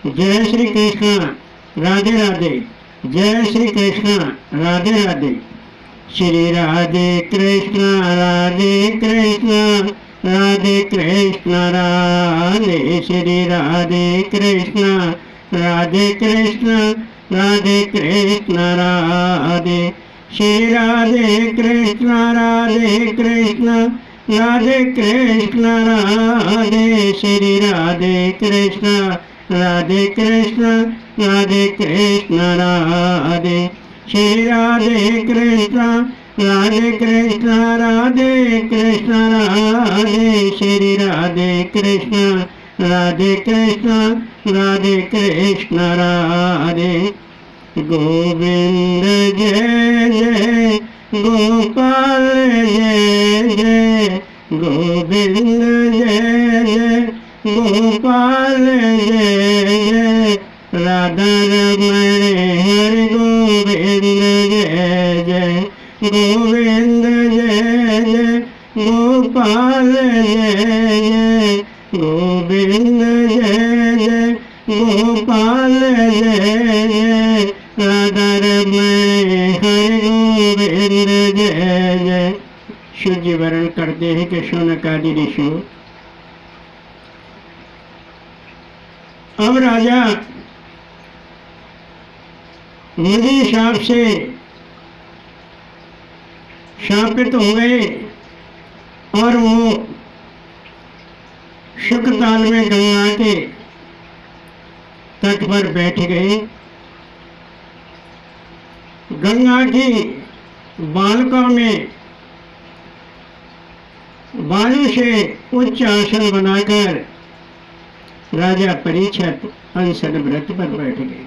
जय श्री कृष्ण, राधे राधे। जय श्री कृष्ण, राधे राधे। श्री राधे कृष्ण, राधे कृष्ण, राधे कृष्ण राधे। श्री राधे कृष्ण, राधे कृष्ण, राधे कृष्ण राधे। श्री राधे कृष्ण, राधे कृष्ण, राधे कृष्ण राधे। श्री राधे कृष्ण, राधे कृष्ण, राधे कृष्ण राधे। श्री राधे कृष्ण, राधे कृष्ण, राधे कृष्ण राधे। श्री राधे कृष्ण, राधे कृष्ण, राधे कृष्ण राधे। गोविंद जय जय, गोपाल जय जय, गोविंद जय जय, गोपाल जय जय, राधा रमण हरि गोविंद जय जय, गोविंद जय जय, गोपाल जय जय, गोविंद जय जय, गोपाल जय जय, राधा रमण हरि गोविंद जय जय। शिव जी वर्ण करते हैं कि शौनकादि ऋषि। अब राजा मुनि शाप से शापित हो गए और वो शुकताल में गंगा के तट पर बैठ गए। गंगा की बालका में बालू से उच्च आसन बनाकर राजा परीक्षित अनशन व्रत पर बैठ गए।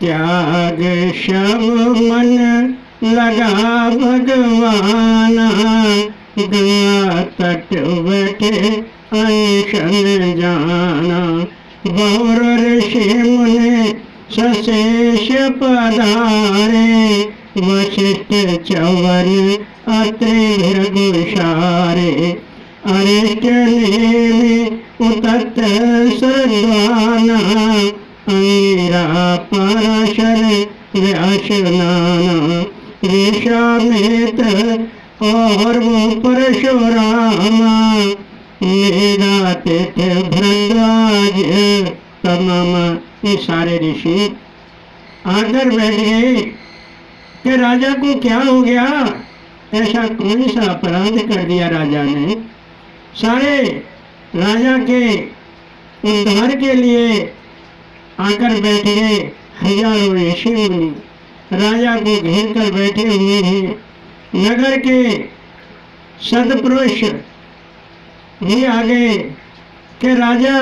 त्याग शब मन लगा भगवान, गंगा तट बैठे अनशन जाना। बहुर ऋषि मुनि सशेष पधारे, वशिष्ठ चवन अत्रि भृगुशारे। अरिष्ट नेमि उतत सर्वाना, अंगिरा पराशर व्यास नाना। ऋषामित और वो परशुरामा, मेरा तिथ भरद्वाज तमाम। ये सारे ऋषि आकर बैठ गए कि राजा को क्या हो गया, ऐसा कौन सा अपराध कर दिया राजा ने। सारे राजा के उद्धार के लिए आकर बैठ गए हजारों ऋषि मुनि। राजा को घेर कर बैठे हुए हैं। नगर के सदपुरुष भी आ गए कि राजा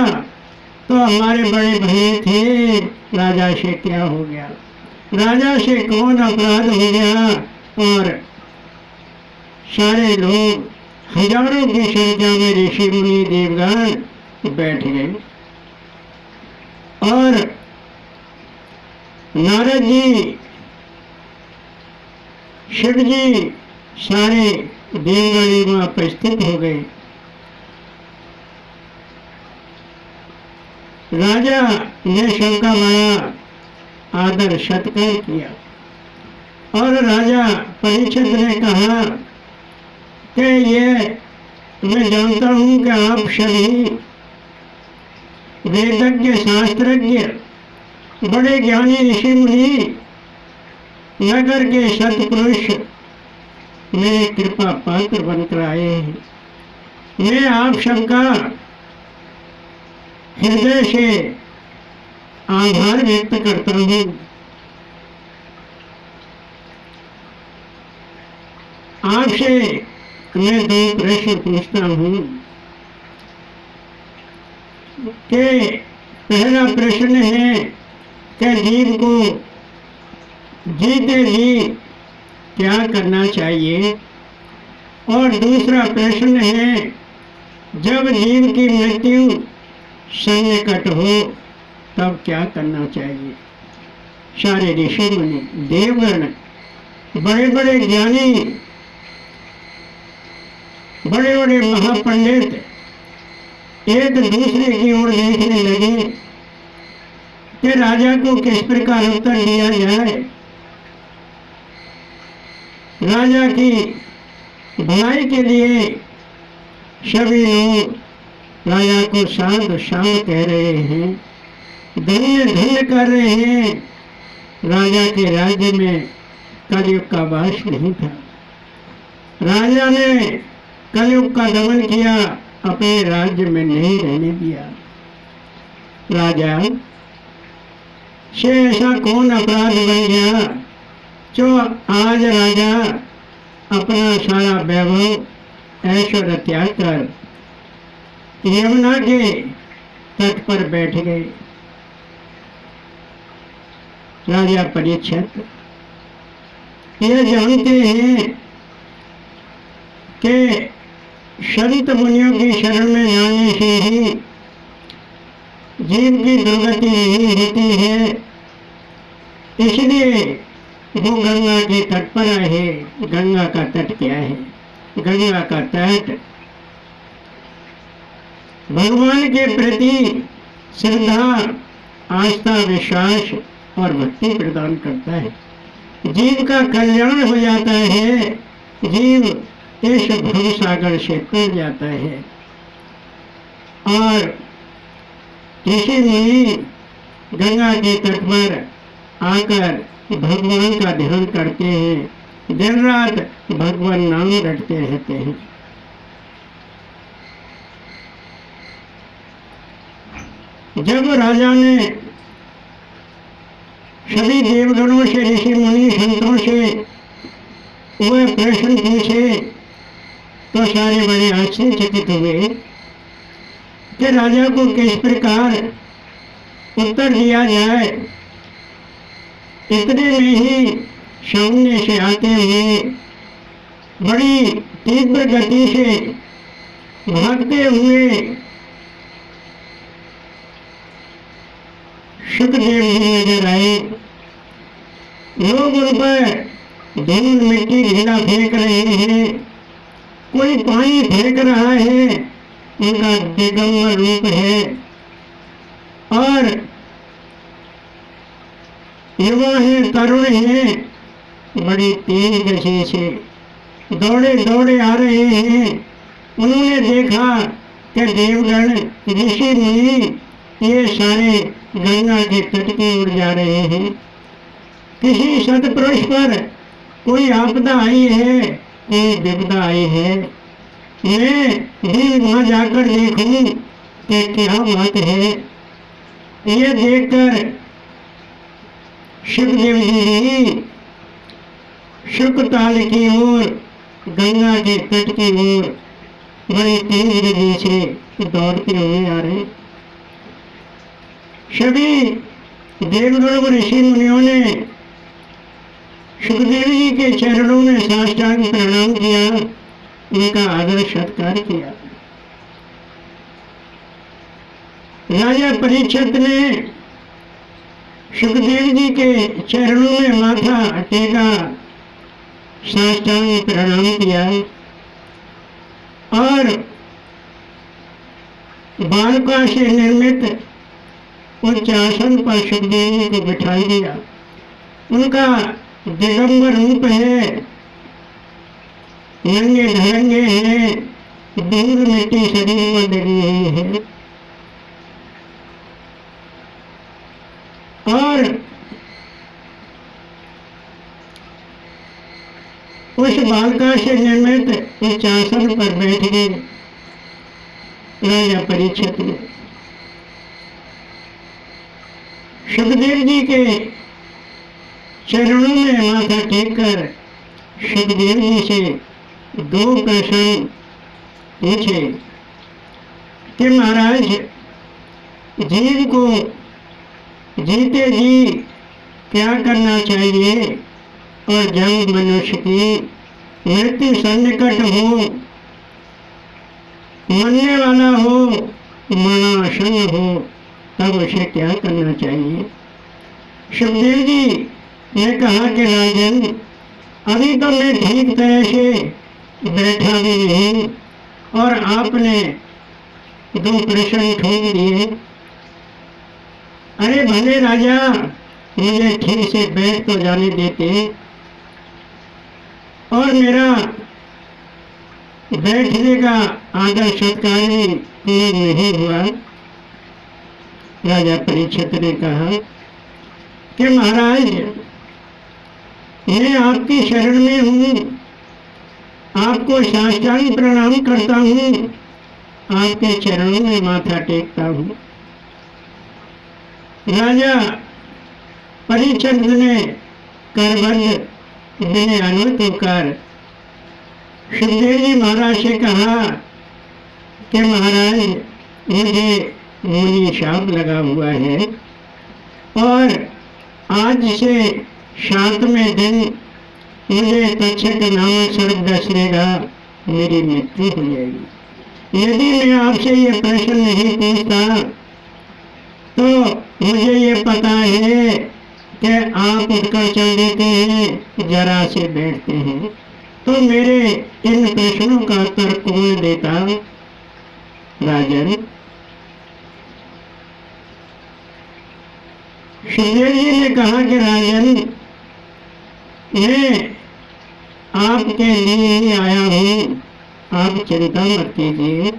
तो हमारे बड़े भाई थे, राजा से क्या हो गया, राजा से कौन अपराध हो गया। और सारे लोग हजारों की संख्या में ऋषि मुनि देवगण बैठ गए। और नारद जी, शिव जी, सारे देवगण वहां उपस्थित हो गए। राजा ने सबका बड़ा आदर सत्कार किया और राजा परीक्षित ने कहा कि ये मैं जानता हूं कि आप सभी वेदज्ञ शास्त्रज्ञ बड़े ज्ञानी ऋषि मुनि नगर के सत्पुरुष मेरे कृपा पात्र बनकर आए हैं। मैं आप सबका हृदय से आभार व्यक्त करता हूं। आपसे मैं दो प्रश्न पूछता हूं कि पहला प्रश्न है कि जीव को जीते जी क्या करना चाहिए, और दूसरा प्रश्न है जब जीव की मृत्यु सन्निकट हो तब क्या करना चाहिए। सारे ऋषि मुनि देवगण बड़े बड़े ज्ञानी, बड़े बड़े महापंडित एक दूसरे की ओर देखने लगे कि राजा को किस प्रकार उत्तर दिया जाए। राजा की भलाई के लिए सभी लोग राजा को साधु शाम कह रहे हैं, धन्य धन्य कर रहे हैं। राजा के राज्य में कलयुग का वास नहीं था। राजा ने कलयुग का दमन किया, अपने राज्य में नहीं रहने दिया। राजा से ऐसा कौन अपराध बन गया जो आज राजा अपना सारा वैभव ऐश्वर्य त्याग कर यमुना के तट पर बैठ गए। राजा परीक्षित ये जानते हैं कि संत मुनियों की शरण में जाने से ही जीव की दुर्गति नहीं होती है, इसलिए वो गंगा के तट पर आए। गंगा का तट क्या है? गंगा का तट भगवान के प्रति श्रद्धा, आस्था, विश्वास और भक्ति प्रदान करता है। जीव का कल्याण हो जाता है, जीव इस भव सागर से तर जाता है। और ऋषि मुनि गंगा के तट पर आकर भगवान का ध्यान करते हैं, दिन रात भगवान नाम रटते रहते हैं। जब राजा ने सभी देवगणों से, ऋषि मुनि संतों से वह प्रश्न पूछे तो सारे बड़े आश्चर्यचकित हुए कि राजा को किस प्रकार उत्तर दिया जाए। इतने में ही सामने से आते हुए बड़ी तीव्र गति से भागते हुए सुखदेव जी नजर आए। लोग उन पर धूल मिट्टी ढीला फेंक रहे हैं, कोई पानी फेंक रहा है, उनका दिगंबर रूप है। और युवा है, तरुण है, बड़ी तेज गति से दौड़े दौड़े आ रहे हैं। उन्होंने देखा कि देवगण, ऋषि मुनि ये सारे गंगा के तट की ओर जा रहे हैं। किसी सत्पुरुष पर कोई आपदा आई है, कोई विपदा आई है। मैं भी वहां जाकर देखूं कि क्या बात है। ये देखकर सुखदेव जी शुकताल की ओर, गंगा के तट की ओर बड़ी तेज गति से दौड़ते हुए आ रहे। सभी देवगणों, ऋषि मुनियों ने सुखदेव जी के चरणों में साष्टांग प्रणाम किया, उनका आदर सत्कार किया। राजा परीक्षित ने सुखदेव जी के चरणों में माथा टेका, साष्टांग प्रणाम किया और बालका से निर्मित उच्च आसन पर सुखदेव जी को बिठा दिया। उनका दिगंबर रूप है, नंगे ढंगे हैं, धूल मिट्टी शरीर में लगी हुई है। और उस बालका से निर्मित उच्च आसन पर बैठ गए राजा परीक्षित ने। सुखदेव जी के चरणों में माथा टेक कर सुखदेव जी से दो प्रश्न पूछे कि महाराज, जीव को जीते जी क्या करना चाहिए, और जब मनुष्य की मृत्यु सन्निकट हो, मरने वाला हो, मरणासन हो, तब उसे क्या करना चाहिए। सुखदेव जी ने कहा कि राजन, अभी तो मैं ठीक तरह से बैठा भी नहीं, और आपने दो प्रश्न ठोक दिए। अरे भले राजा, मुझे ठीक से बैठ तो जाने देते, और मेरा बैठने का आदर सत्कार नहीं हुआ। राजा परीक्षित ने कहा कि महाराज, मैं आपकी शरण में हूँ, आपको साष्टांग प्रणाम करता हूँ, आपके चरणों में माथा टेकता हूँ। राजा परीक्षित ने करबद्ध विनयान्वित होकर सुखदेव जी महाराज से कहा कि महाराज, मुझे मुनि शाप लगा हुआ है और आज से 7वें दिन मुझे तक्षक नामक सर्प डसेगा, मेरी मृत्यु हो जाएगी। यदि मैं आपसे ये प्रश्न नहीं पूछता तो मुझे ये पता है कि आप उठकर चल देते हैं, जरा से बैठते हैं, तो मेरे इन प्रश्नों का उत्तर कौन देता? राजन, सुखदेव जी ने कहा कि राजन, मैं आपके लिए ही आया हूँ, आप चिंता मत कीजिए।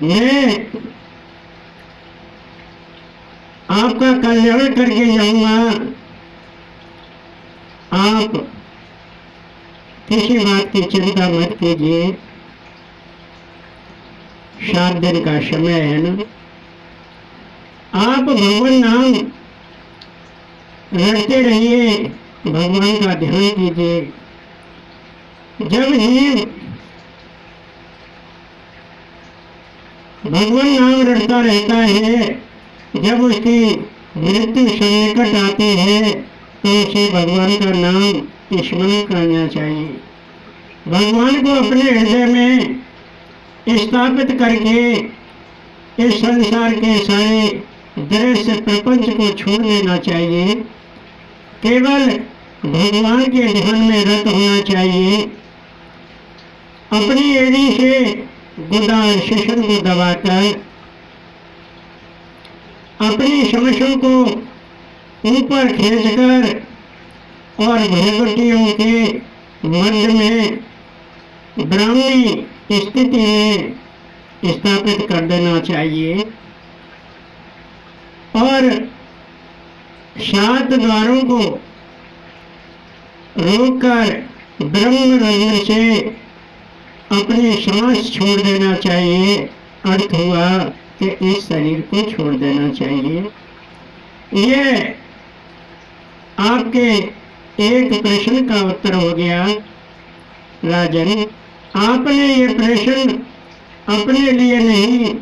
मैं आपका कल्याण करके जाऊंगा, आप किसी बात की चिंता मत कीजिए। 7 दिन का समय है ना, आप भगवान नाम रटते रहिए, भगवान का ध्यान कीजिए। जब जीव भगवान नाम रटता रहता है, जब उसकी मृत्यु सन्निकट आती है तो उसे भगवान का नाम स्मरण करना चाहिए। भगवान को अपने हृदय में स्थापित करके इस संसार के सारे दृश्य प्रपंच को छोड़ देना चाहिए। केवल भगवान के ध्यान में रत होना चाहिए। अपनी एड़ी से गुदा शिशन को दबाकर अपनी समस्याओं को ऊपर खींचकर और भृगुटियों के मध्य में ब्राह्मणी स्थिति में स्थापित कर देना चाहिए और 7 द्वारों को रोककर ब्रह्म रंध्र से अपनी सांस छोड़ देना चाहिए। अर्थ हुआ कि इस शरीर को छोड़ देना चाहिए। ये आपके एक प्रश्न का उत्तर हो गया। राजन, आपने ये प्रश्न अपने लिए नहीं,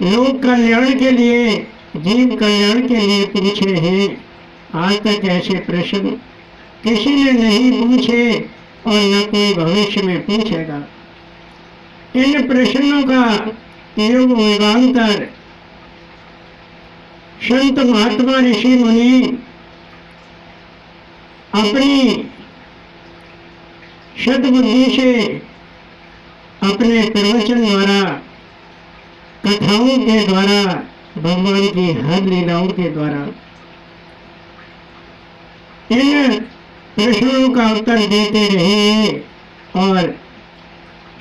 लोक कल्याण के लिए, जीव कल्याण के लिए पूछे हैं। आज तक ऐसे प्रश्न किसी ने नहीं पूछे और न कोई भविष्य में पूछेगा। इन प्रश्नों का युग युगांतर संत महात्मा ऋषि मुनि अपनी सद्बुद्धि से, अपने प्रवचन द्वारा, कथाओं के द्वारा, भगवान की हर लीलाओं के द्वारा इन प्रश्नों का उत्तर देते रहे और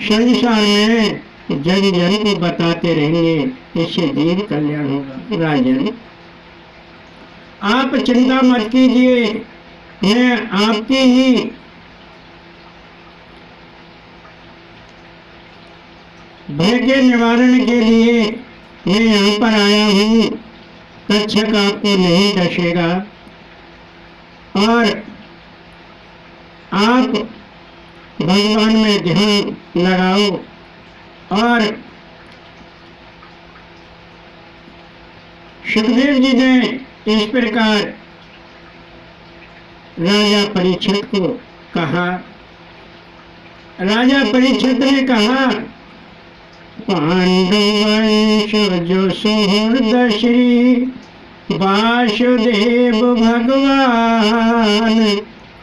संसार में जन जन को बताते रहेंगे। इससे जीव कल्याण होगा। राजन, आप चिंता मत कीजिए, मैं आपकी ही भय के निवारण के लिए मैं यहाँ पर आया हूँ। तक्षक आपको नहीं डसेगा और आप भगवान में ध्यान लगाओ और सुखदेव जी ने इस प्रकार राजा परीक्षित को कहा। राजा परीक्षित ने कहा, पांडुवंश जो सुहृद श्री वासुदेव भगवान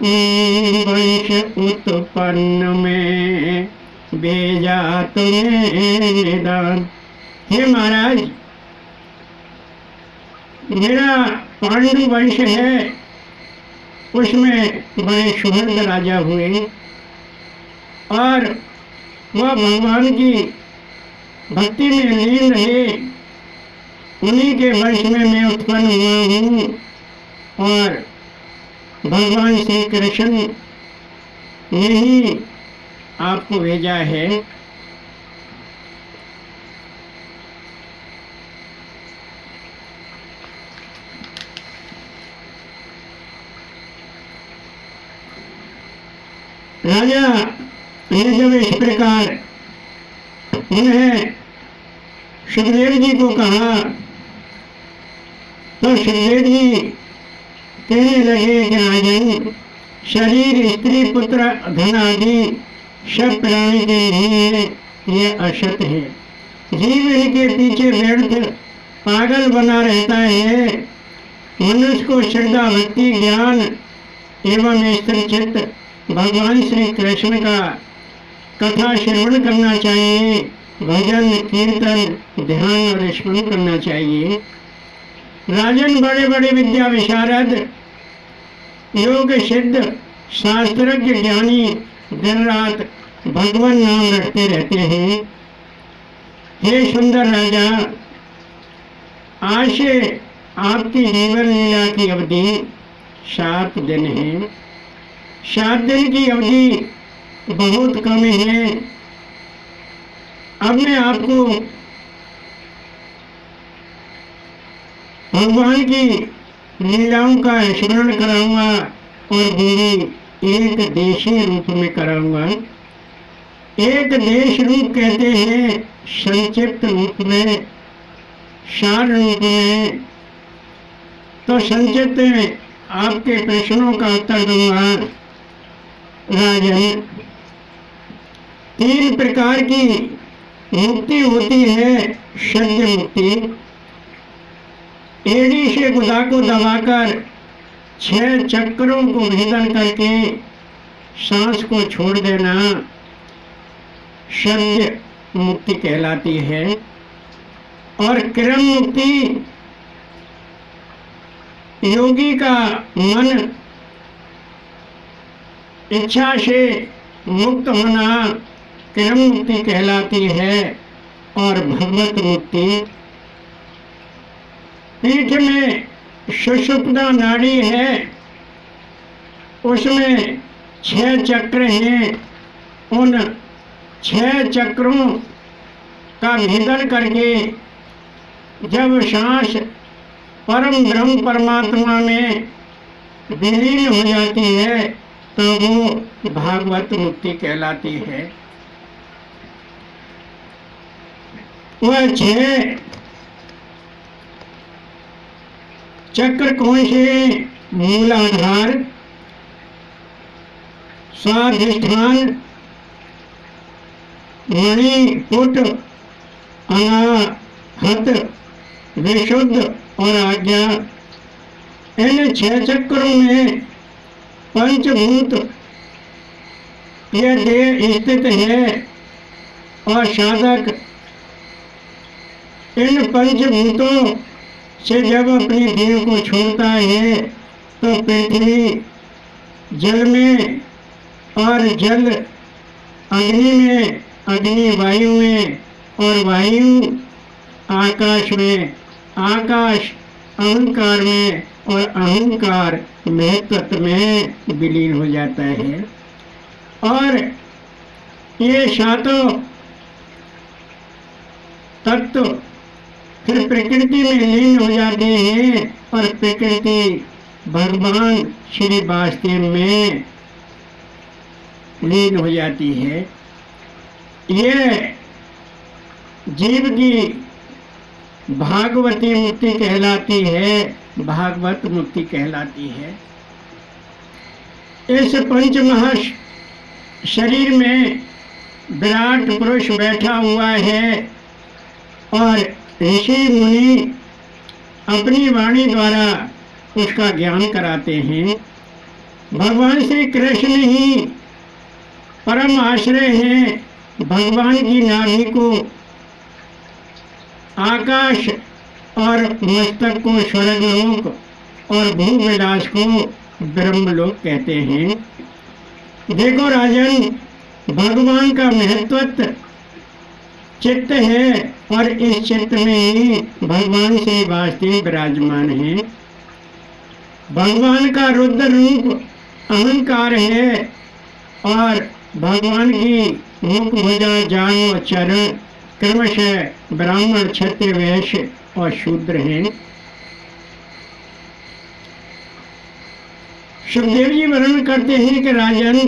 वंश उत्पन्न में भेजा तुम्हें निदान। हे महाराज, मेरा पांडु वंश है, उसमें बड़े सुहृद राजा हुए और वह भगवान की भक्ति में लीन रहे। उन्हीं के वंश में मैं उत्पन्न हुआ हूँ और भगवान श्री कृष्ण ने ही आपको भेजा है। राजा ने जब इस प्रकार उन्हें सुखदेव जी को कहा तो सुखदेव जी कहने लगे कि राजन, शरीर, स्त्री, पुत्र, धन आदि सब प्राणी के लिए ये असत है। जीव इनके पीछे व्यर्थ पागल बना रहता है। मनुष्य को श्रद्धा, भक्ति, ज्ञान एवं स्थिर चित्त भगवान श्री कृष्ण का कथा श्रवण करना चाहिए, भजन, कीर्तन, ध्यान और स्मरण करना चाहिए। राजन, बड़े बड़े विद्या विशारद, योग सिद्ध, शास्त्रज्ञ, ज्ञानी दिन रात भगवान नाम रटते रहते हैं। हे सुंदर राजा, आज से आपकी जीवन लीला की अवधि 7 दिन है। 7 दिन की अवधि बहुत कम है। अब मैं आपको भगवान की लीलाओं का स्मरण कराऊंगा और पूरी एक देशी रूप में कराऊंगा। एक देश रूप कहते हैं संक्षिप्त रूप में, सार रूप में। तो संक्षिप्त में आपके प्रश्नों का उत्तर दूंगा। राजन, 3 प्रकार की मुक्ति होती है। सद्य मुक्ति, एड़ी से गुदा को दबाकर 6 चक्रों को भेदन करके सांस को छोड़ देना सद्य मुक्ति कहलाती है। और क्रम मुक्ति, योगी का मन इच्छा से मुक्त होना क्रम मुक्ति कहलाती है। और भगवत मुक्ति, पीठ में सुषुप्ता नाड़ी है, उसमें 6 चक्र हैं। उन 6 चक्रों का भेदन करके जब सांस परम ब्रह्म परमात्मा में विलीन हो जाती है तो वो भागवत मुक्ति कहलाती है। वह 6 चक्र कौन से? मूलाधार, स्वाधिष्ठान, मणिपुट, अनाहत, विशुद्ध और आज्ञा। इन 6 चक्रों में पंचभूत यह देह स्थित है और साधक इन पंचभूतों से जब अपनी देह को छोड़ता है तो पृथ्वी जल में और जल अग्नि में, अग्नि वायु में और वायु आकाश में, आकाश अहंकार में और अहंकार महत्व में विलीन हो जाता है। और ये 7 तत्व फिर प्रकृति में लीन हो जाते हैं और प्रकृति भगवान श्री वासुदेव में लीन हो जाती है। ये जीव की भागवती मुक्ति कहलाती है, भागवत मुक्ति कहलाती है। इस पंचमहा शरीर में विराट पुरुष बैठा हुआ है और ऋषि मुनि अपनी वाणी द्वारा उसका ज्ञान कराते हैं। भगवान श्री कृष्ण ही परम आश्रय हैं। भगवान की नाभि को आकाश और मस्तक को स्वर्गलोक और भूविलास को ब्रह्मलोक कहते हैं। देखो राजन, भगवान का महत्व चित्त है और इस चित्त में ही भगवान श्री वासुदेव विराजमान हैं। भगवान का रुद्र रूप अहंकार है और भगवान की मुख, भुजा, जांघ और चरण क्रमशः ब्राह्मण, क्षत्रिय, वैश्य और शूद्र हैं। सुखदेव जी वर्णन करते हैं कि राजन,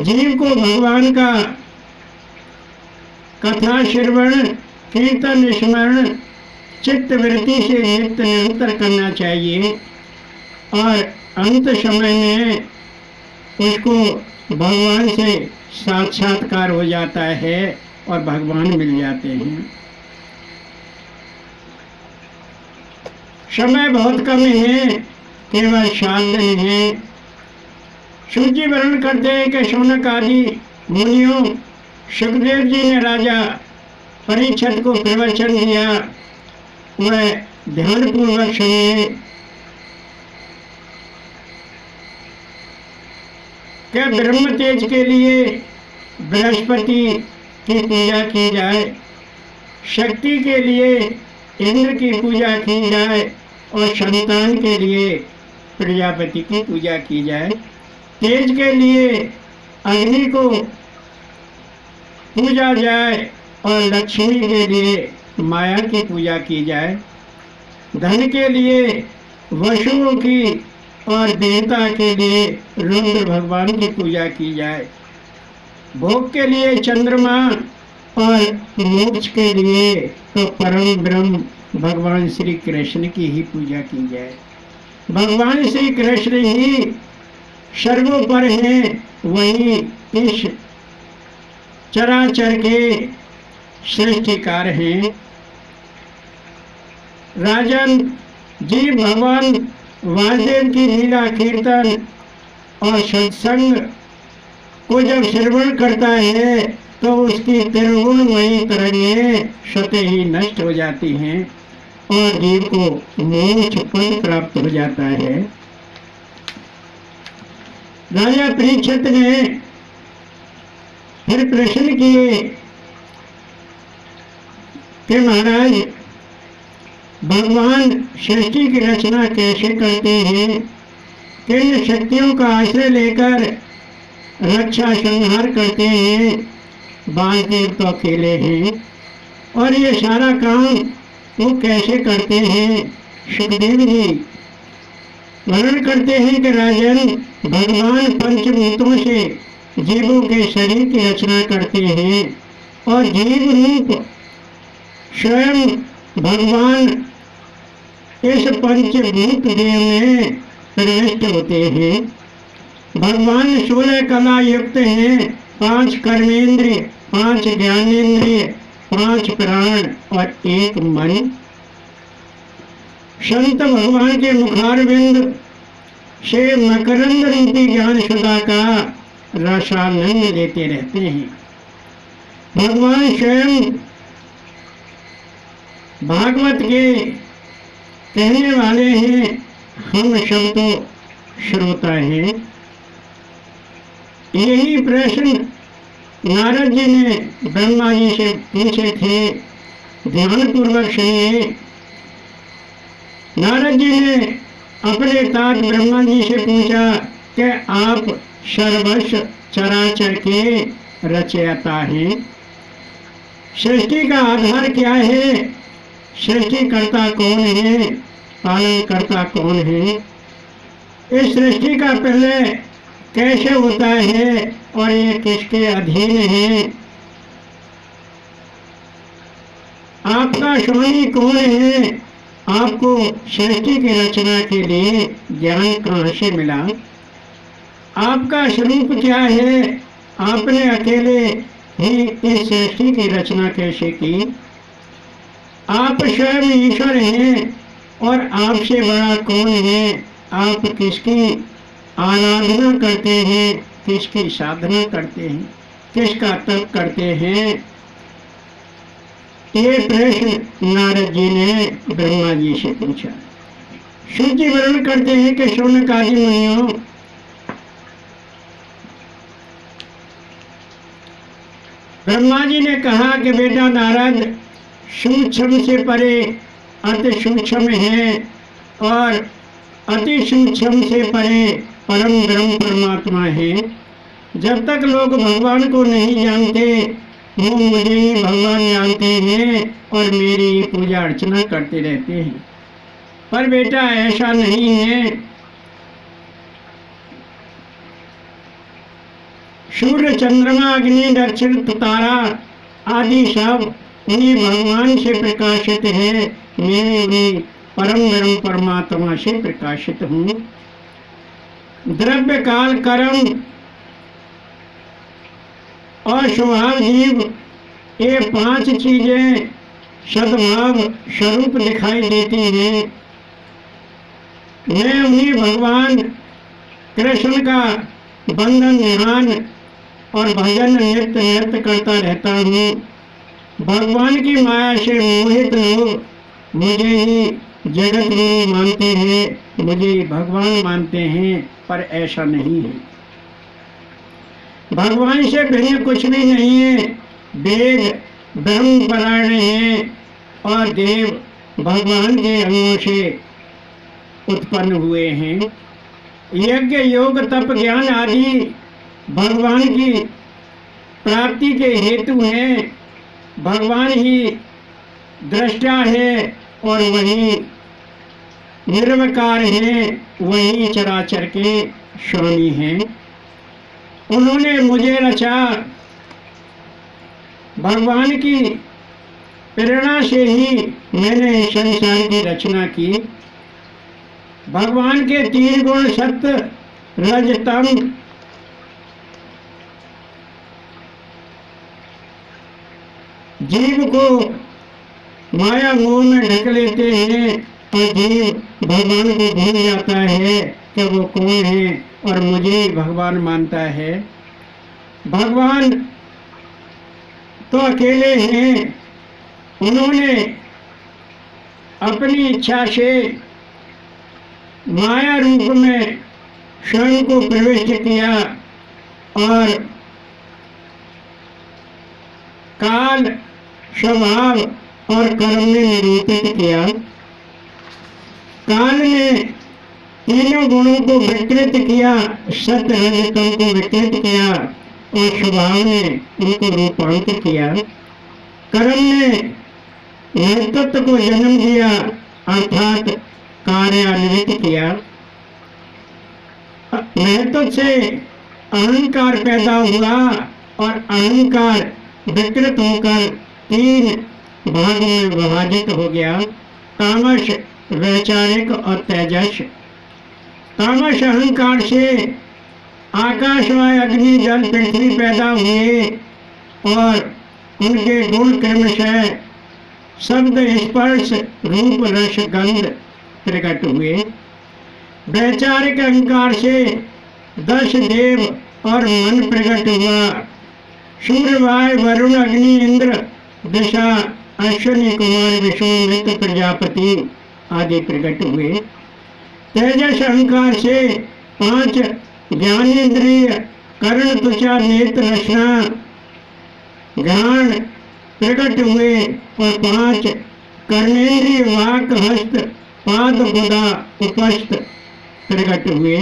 जीव को भगवान का कथा श्रवण, कीर्तन, स्मरण चित्त वृत्ति से नित्य निरंतर करना चाहिए और अंत समय में उसको भगवान से साक्षात्कार हो जाता है और भगवान मिल जाते हैं। समय बहुत कम है, केवल 7 दिन है। सूची वर्णन करते हैं कि शौनक आदि मुनियों, सुखदेव जी ने राजा परीक्षित को प्रवचन दिया। वह ध्यानपूर्वक सुनिए। क्या ब्रह्म तेज के लिए बृहस्पति की पूजा की जाए, शक्ति के लिए इंद्र की पूजा की जाए और संतान के लिए प्रजापति की पूजा की जाए। तेज के लिए अग्नि को पूजा जाए और लक्ष्मी के लिए माया की पूजा की जाए। धन के लिए वसुओं की और देवता के लिए रुद्र भगवान की पूजा की जाए। भोग के लिए चंद्रमा और मोक्ष के लिए तो परम ब्रह्म भगवान श्री कृष्ण की ही पूजा की जाए। भगवान श्री कृष्ण ही सर्वोपर हैं, वही इस चराचर के सृष्टिकार हैं। राजन, जीव भगवान वासुदेव की लीला, कीर्तन और सत्संग को जब श्रवण करता है तो उसकी त्रिगुणमयी तरंगें स्वतः ही नष्ट हो जाती हैं और जीव को मोक्ष पद प्राप्त हो जाता है। राजा परीक्षित ने फिर प्रश्न किए कि महाराज, भगवान सृष्टि की रचना कैसे करते हैं, किन शक्तियों का आश्रय लेकर रक्षा संहार करते हैं। वासुदेव तो अकेले हैं और ये सारा काम वो कैसे करते हैं। सुखदेव जी वर्णन करते हैं कि राजन, भगवान पंचभूतों से जीवों के शरीर की रचना करते हैं और जीव रूप स्वयं भगवान इस पंचभूत देह में प्रविष्ट होते हैं। भगवान 16 कला युक्त हैं, 5 कर्मेंद्रिय, 5 ज्ञानेंद्रिय, 5 प्राण और 1 मन। संत भगवान के मुखारविंद से मकरंद रूपी ज्ञान सुधा का रसानंद लेते रहते हैं। भगवान स्वयं भागवत के कहने वाले हैं, हम सब तो श्रोता हैं। यही प्रश्न नारद जी ने ब्रह्मा जी से पूछे थे। ध्यानपूर्वक सुनिए। नारद जी ने अपने तात ब्रह्मा जी से पूछा कि आप सर्वस्व चराचर के रचयिता हैं, सृष्टि का आधार क्या है, सृष्टिकर्ता कौन है, पालनकर्ता कौन है, इस सृष्टि का पहले कैसे होता है और ये किसके अधीन है, आपका स्वामी कौन है, आपको सृष्टि की रचना के लिए ज्ञान कहाँ से मिला, आपका स्वरूप क्या है, आपने अकेले ही इस सृष्टि की रचना कैसे की, आप स्वयं ईश्वर हैं और आपसे बड़ा कौन है? आप किसकी आराधना करते हैं, किसकी साधना करते हैं, किसका तप करते हैं? ये प्रश्न नारद जी ने ब्रह्मा जी से पूछा। शिव जी वर्णन करते हैं कि शौनकादि मुनियों, ब्रह्मा जी ने कहा कि बेटा नारद, सूक्ष्म से परे अति सूक्ष्म है और अति सूक्ष्म से परे परम ब्रह्म परमात्मा है। जब तक लोग भगवान को नहीं जानते वो मुझे ही भगवान जानते हैं और मेरी पूजा अर्चना करते रहते हैं। पर बेटा ऐसा नहीं है। सूर्य, चंद्रमा, अग्नि, नक्षत्र, तारा आदि सब उन्हीं भगवान से प्रकाशित है। मैं उन्हीं परम ब्रह्म परमात्मा से प्रकाशित हूँ। द्रव्य, काल, कर्म और स्वभाव जीव, ये 5 चीजें सद्भाव स्वरूप दिखाई देती हैं। मैं उन्हीं भगवान कृष्ण का बंधन, ध्यान और भजन नित्य करता रहता हूँ। भगवान की माया से मोहित लोग मुझे ही जगत गुरु मानते हैं, मुझे भगवान मानते हैं, पर ऐसा नहीं है। भगवान से भिन्न कुछ भी नहीं है। वेद ब्रह्म परायण हैं और देव भगवान के अंगों से उत्पन्न हुए हैं। यज्ञ, योग, तप, ज्ञान आदि भगवान की प्राप्ति के हेतु हैं। भगवान ही दृष्टा है और वही निर्विकार है, वही चराचर के स्वामी हैं। उन्होंने मुझे रचा। भगवान की प्रेरणा से ही मैंने संसार की रचना की। भगवान के 3 गुण सत्य, रज, तम जीव को माया मोह में ढक लेते हैं और जीव भगवान को भूल जाता है कि वो कौन है और मुझे भगवान मानता है। भगवान तो अकेले हैं। उन्होंने अपनी इच्छा से माया रूप में स्वयं को प्रविष्ट किया और काल, स्वभाव और कर्म में निरूपित किया। काल ने तीनों गुणों को विकृत किया, सत्य रज तम को विकृत किया और स्वभाव ने उनको रूपांतर किया। कर्म ने नेतृत्व को जन्म दिया अर्थात कार्यान्वित किया। नेतृत्व से अहंकार पैदा हुआ और अहंकार विकृत होकर 3 भाग में विभाजित हो गया, तामस, वैचारिक और तेजस। तामस अहंकार से आकाश, वायु, अग्नि, जल, पृथ्वी पैदा हुए और उनके गुण क्रमशः शब्द, स्पर्श, रूप, रस, गंध प्रकट हुए। वैचारिक अहंकार से 10 देव और मन प्रकट हुआ। सूर्य, वायु, वरुण, अग्नि, इंद्र, दिशा, अश्विनी कुमार, विष्णु, मित्र, प्रजापति आदि प्रकट हुए। तेजस अहंकार से 5 ज्ञानेन्द्रिय, कर्ण, त्वचा, नेत्र, रसना, घ्राण प्रकट हुए और 5 कर्मेंद्रिय, वाक, हस्त, पाद, गुदा, उपस्थ प्रकट हुए।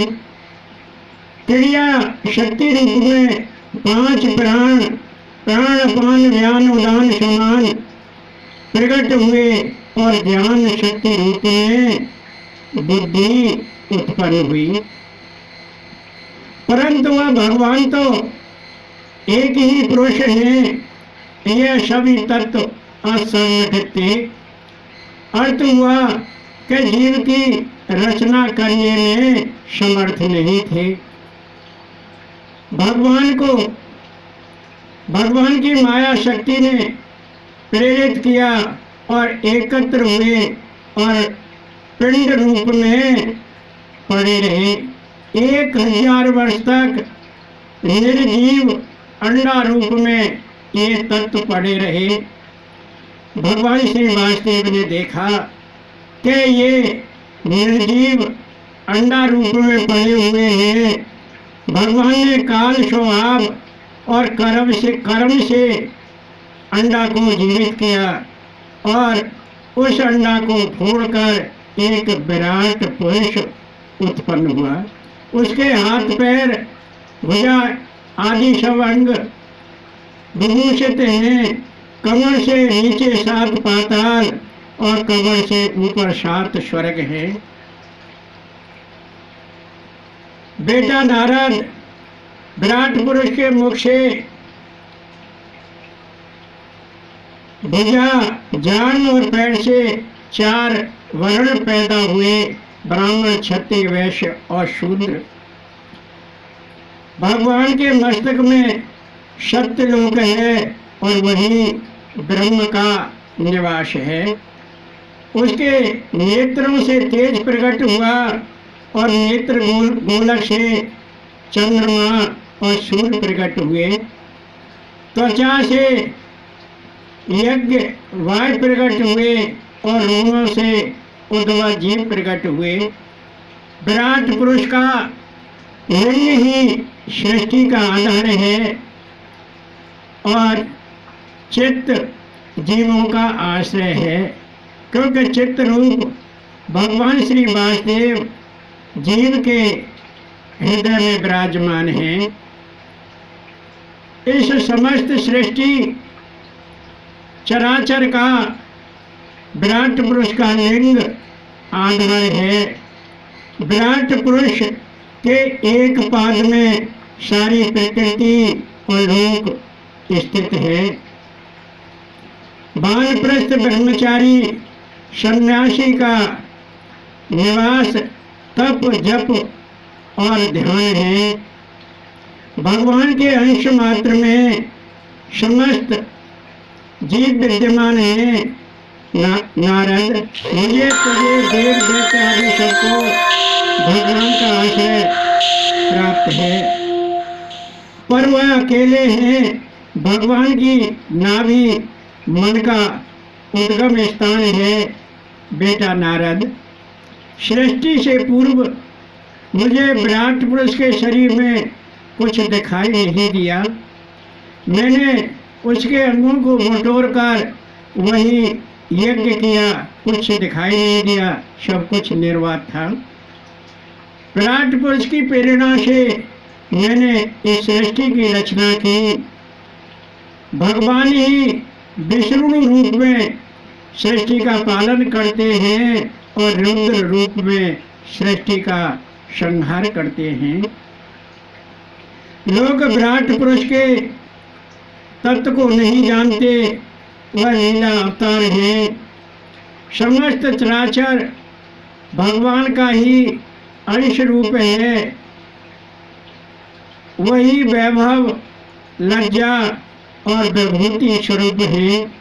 क्रिया शक्ति रूप में 5 प्राण, प्राण, अपान, व्यान, उदान, समान प्रकट हुए और ज्ञान शक्ति रूप में बुद्धि उत्पन्न हुई। परंतु वह भगवान तो एक ही पुरुष है। यह सभी तत्व असंगठित थे। अर्थ हुआ कि जीव की रचना करने में समर्थ नहीं थे। भगवान की माया शक्ति ने प्रेरित किया और एकत्र हुए और पिंड रूप में पड़े रहे। 1000 वर्ष तक निर्जीव अंडा रूप में ये तत्व पड़े रहे। भगवान श्री वासुदेव ने देखा कि ये निर्जीव अंडा रूप में पड़े हुए हैं। भगवान ने काल स्वभाव और कर्म से अंडा को जीवित किया और उस अंडा को फोड़कर एक विराट पुरुष उत्पन्न हुआ। उसके हाथ पैर भुजा आदि सब अंग विभूषित हैं। कमर से नीचे 7 पाताल और कमर से ऊपर 7 स्वर्ग है। बेटा नारद विराट पुरुष के मुख से भुजा, जान और पैर से 4 वर्ण पैदा हुए, ब्राह्मण, क्षत्रिय, वैश्य और शूद्र। भगवान के मस्तक में सत्यलोक है और वही ब्रह्म का निवास है। उसके नेत्रों से तेज प्रकट हुआ और नेत्र गोलक से चंद्रमा और सूर्य प्रकट हुए। त्वचा से यज्ञ वायु प्रकट हुए और रोमों से उद्भव जीव प्रकट हुए। विराट पुरुष का लिंग ही सृष्टि का आधार है और चित्त जीवों का आश्रय है, क्योंकि चित्त रूप भगवान श्री वासुदेव जीव के हृदय में विराजमान हैं। इस समस्त सृष्टि चराचर का विराट पुरुष का लिंग आधार है। विराट पुरुष के एक पाद में सारी प्रकृति और लोक स्थित है। वानप्रस्थ ब्रह्मचारी सन्यासी का निवास तप, जप और ध्यान है। भगवान के अंश मात्र में समस्त जीव विद्यमान है। नारद, मुझे तुझे देव दैत्य आदि सबको भगवान का आश्रय प्राप्त है, पर वह अकेले हैं। भगवान की नाभि मन का उद्गम स्थान है। बेटा नारद, सृष्टि से पूर्व मुझे विराट पुरुष के शरीर में कुछ दिखाई नहीं दिया। मैंने उसके अंगों को बटोर कर वही यज्ञ किया, कुछ दिखाई नहीं दिया, सब कुछ निर्वात था। विराट पुरुष की प्रेरणा से मैंने इस सृष्टि की रचना की। भगवान ही विष्णु रूप में सृष्टि का पालन करते हैं और रुद्र रूप में सृष्टि का संहार करते हैं। लोग विराट पुरुष के तत्व को नहीं जानते, वह लीला अवतार है। समस्त चराचर भगवान का ही अंश रूप है। वही वैभव, लज्जा और विभूति स्वरूप है।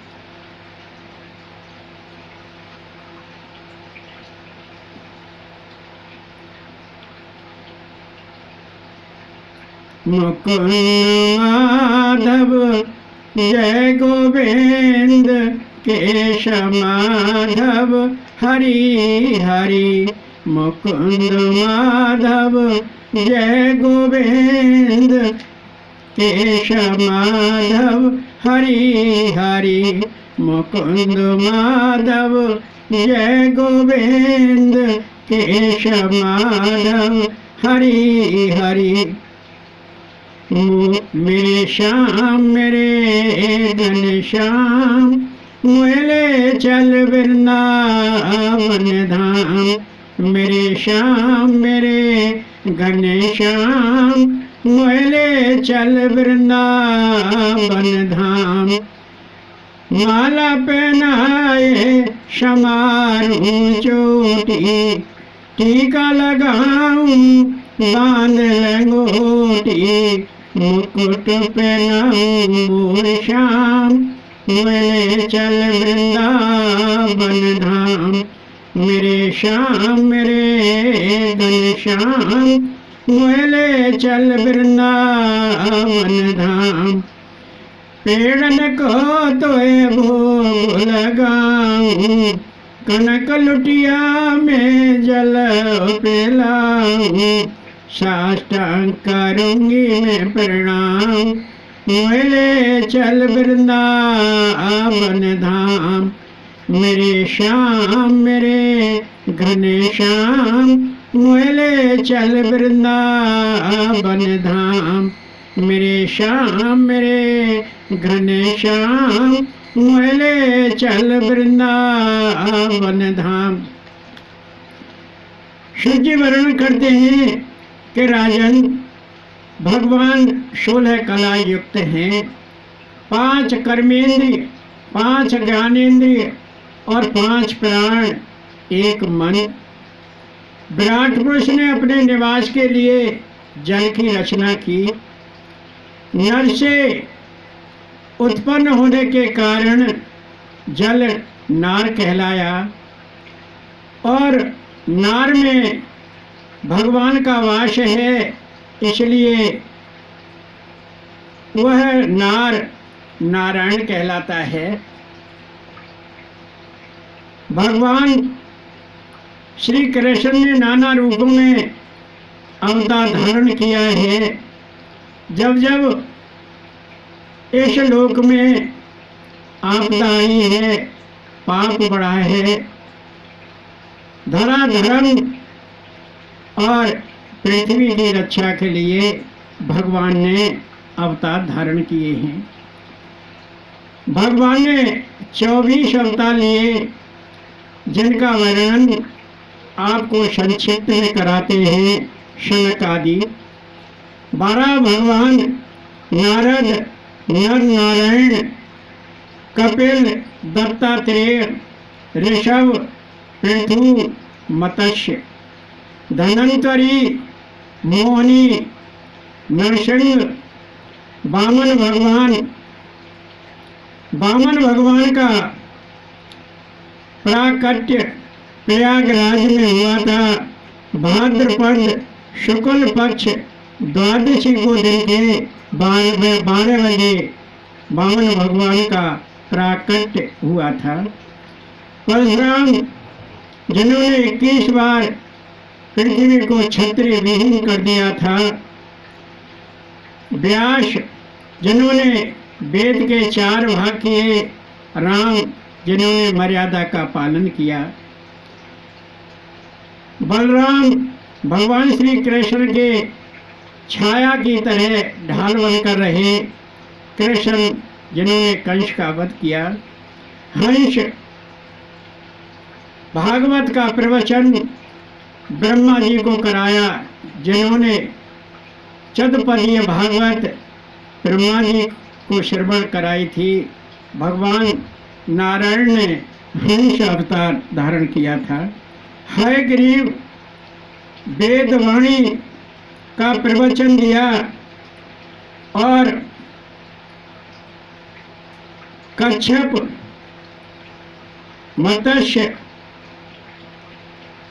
मुकुंद माधव जय गोविंद, केशव माधव हरि हरि। मुकुंद माधव जय गोविंद, केशव माधव हरि हरि। मुकुंद माधव जय गोविंद, केशव माधव हरि हरि। मेरे श्याम मेरे घनश्याम, मुझे चल वृंदावन धाम। मेरे श्याम मेरे घनश्याम, मुझे चल वृंदावन धाम। माला पहनाए समारूं चोटी, टीका लगाऊं बांध लंगोटी। मुकुट पहनाऊं मोर श्याम, मुझे चल वृंदावन धाम। मेरे श्याम मेरे घनश्याम मोहले चल वृंदावन धाम। पेड़न को तोए भोग लगाऊं, कनक लुटिया में जल पिलाऊं। साष्टांग करूंगी मैं प्रणाम, मोहले चल वृंदावन धाम। मेरे श्याम मेरे घनश्याम मोहले चल वृंदावन धाम। मेरे श्याम मेरे घनश्याम मोहले चल वृंदावन धाम। शिव जी वर्णन करते हैं कि राजन, भगवान 16 कला युक्त हैं, 5 कर्मेंद्रिय, 5 ज्ञानेंद्रिय और 5 प्राण, 1 मन। विराट पुरुष ने अपने निवास के लिए जल की रचना की। नर से उत्पन्न होने के कारण जल नार कहलाया, और नार में भगवान का वास है, इसलिए वह नार नारायण कहलाता है। भगवान श्री कृष्ण ने नाना रूपों में अवतार धारण किया है। जब जब इस लोक में आपदा आई है, पाप बढ़ा है, धरा धर्म और पृथ्वी की रक्षा के लिए भगवान ने अवतार धारण किए हैं। भगवान ने 24 अवतार लिए, जिनका वर्णन आपको संक्षिप्त में कराते हैं शनक आदि। 12 भगवान नारद, नर नारायण, कपिल, दत्तात्रेय, ऋषभ, पृथु, मत्स्य, धन्वंतरी, मोहिनी, नरसिंह, वामन भगवान। वामन भगवान का प्राकट्य प्रयागराज में हुआ था। भाद्रपद शुक्ल पक्ष द्वादशी को दिन के 12 बजे वामन भगवान का प्राकट्य हुआ था। परशुराम, जिन्होंने 21 बार पृथ्वी को क्षत्रिय विहीन कर दिया था। व्यास, जिन्होंने वेद के 4 भाग किए। राम, जिन्होंने मर्यादा का पालन किया। बलराम, भगवान श्री कृष्ण के छाया की तरह ढाल बनकर रहे। कृष्ण, जिन्होंने कंस का वध किया। हंस, भागवत का प्रवचन ब्रह्मा जी को कराया, जिन्होंने चतुपदीय भागवत ब्रह्मा जी को श्रवण कराई थी। भगवान नारायण ने हंस अवतार धारण किया था। हयग्रीव वेदवाणी का प्रवचन दिया, और कच्छप, मत्स्य,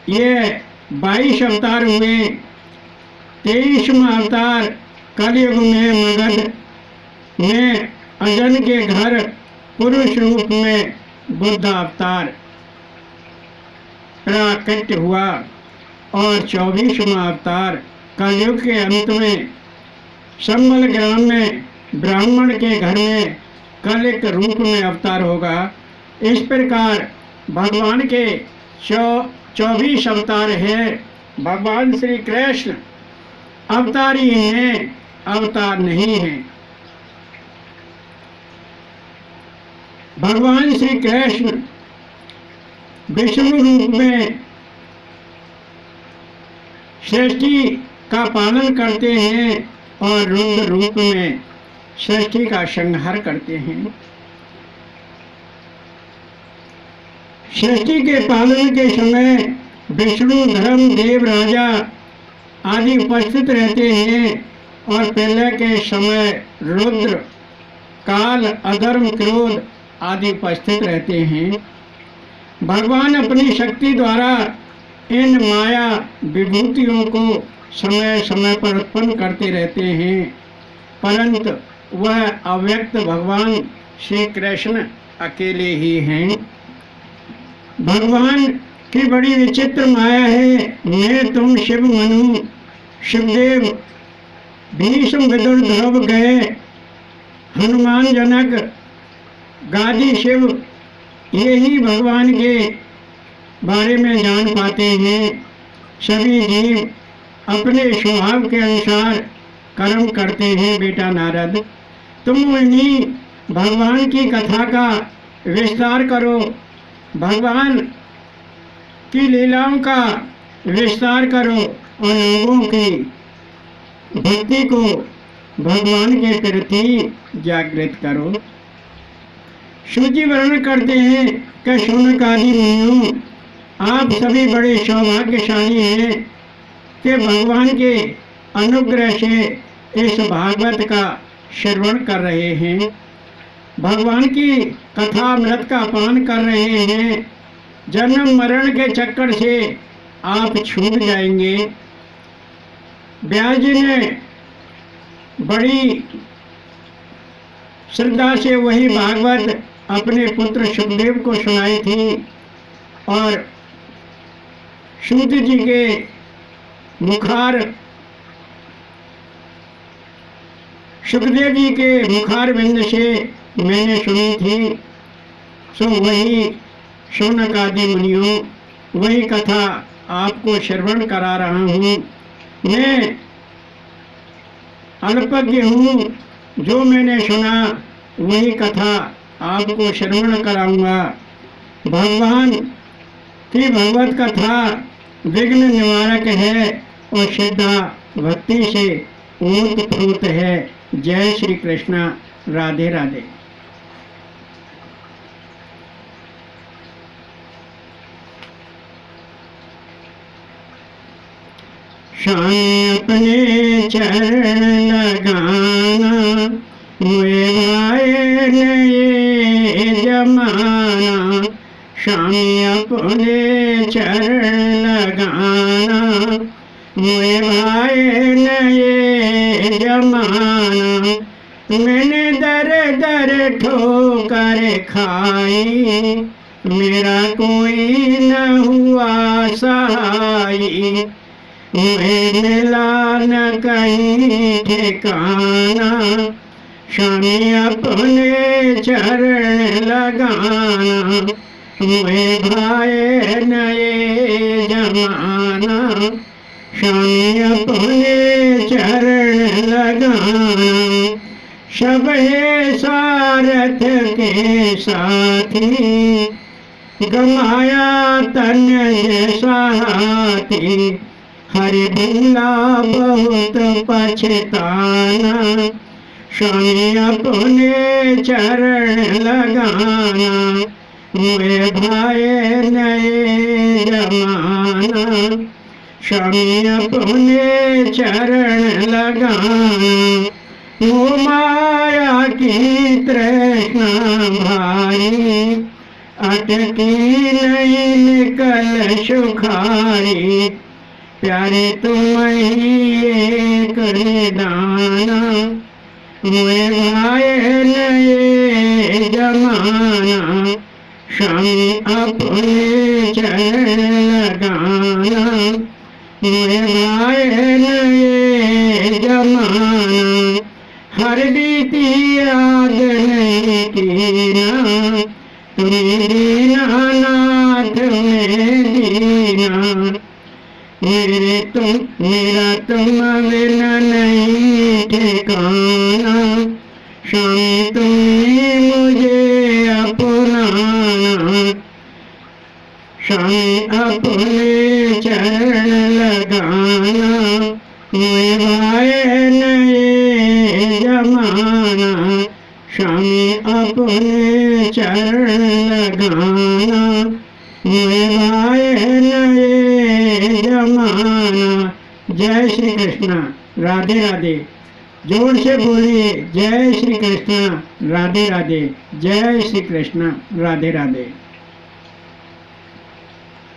ये 22 अवतार हुए। 23वां अवतार कलयुग में मगध में अंजन के घर पुरुष रूप में बुद्ध अवतार प्राकट्य हुआ, और 24वां अवतार कलयुग के अंत में संबल ग्राम में ब्राह्मण के घर में कलिक रूप में अवतार होगा। इस प्रकार भगवान के 24 अवतार हैं। भगवान श्री कृष्ण अवतारी हैं, अवतार नहीं हैं। भगवान श्री कृष्ण विष्णु रूप में सृष्टि का पालन करते हैं, और रुद्र रूप में सृष्टि का संहार करते हैं। सृष्टि के पालन के समय विष्णु, धर्म, देव, राजा आदि उपस्थित रहते हैं, और प्रलय के समय रुद्र, काल, अधर्म, क्रोध आदि उपस्थित रहते हैं। भगवान अपनी शक्ति द्वारा इन माया विभूतियों को समय समय पर उत्पन्न करते रहते हैं, परंतु वह अव्यक्त भगवान श्री कृष्ण अकेले ही हैं। भगवान की बड़ी विचित्र माया है। मैं तुम शिव मनु, शिवदेव, भीष्म, विदुर, ध्रुव गए, हनुमान, जनक, गादी शिव, ये ही भगवान के बारे में जान पाते हैं। सभी जीव अपने स्वभाव के अनुसार कर्म करते हैं। बेटा नारद, तुम इन्हीं भगवान की कथा का विस्तार करो, भगवान की लीलाओं का विस्तार करो और लोगों की भक्ति को भगवान के प्रति जागृत करो। सूची वर्णन करते हैं कि शौनक आदि मुनियों, आप सभी बड़े सौभाग्यशाली हैं कि भगवान के अनुग्रह से इस भागवत का श्रवण कर रहे हैं, भगवान की कथा अमृत का पान कर रहे हैं। जन्म मरण के चक्कर से आप छूट जाएंगे। व्यास जी ने बड़ी श्रद्धा से वही भागवत अपने पुत्र सुखदेव को सुनाई थी और सूत जी के मुखार, सुखदेव जी के मुखार बिंद से मैंने सुनी थी। सो वही शौनक आदि मुनियों, वही कथा आपको श्रवण करा रहा हूँ। मैं अल्पज्ञ हूँ, जो मैंने सुना वही कथा आपको श्रवण कराऊंगा। भगवान की भगवत कथा विघ्न निवारक है और श्रद्धा भक्ति से ओतप्रोत है। जय श्री कृष्ण। राधे राधे। स्वामी अपने चरण लगाना, मुए भाए ये जमाना। स्वामी अपने चरण लगाना, मुए भाए ये जमाना। मैंने दर दर ठोकर खाई, मेरा कोई न हुआ सहाई। मुझे मिला न कहीं ठिकाना, स्वामी अपने चरण लगाना। मुझे भाए न ये जमाना, स्वामी अपने चरण लगाना। सब है सारथ के साथी, गमाया तन जैसा हाथी। हरि भूला बहुत पछताना, स्वामी अपने चरण लगाना। मुए भाए नए जमाना, स्वामी अपने चरण लगाना। वो माया की तृष्णा भारी, अटकी नहीं निकल सुखारी। प्यारे तुम ही एक निदाना, मुए भाए नए जमाना। स्वामी अपने चरण लगाना, मुए भाए नए जमाना। हर बीती याद नहीं कीना, तुम्हें दीनानाथ में दीना। मेरा तुम बिना नहीं ठिकाना, स्वामी तुम्हें मुझे अपनाना। स्वामी अपने चरण लगाना, मुझे भाए नए जमाना। स्वामी अपने चरण लगाना, मुझे भाए नए जमाना। जय श्री कृष्ण। राधे राधे। जोर से बोलिए जय श्री कृष्ण। राधे राधे। जय श्री कृष्ण। राधे राधे।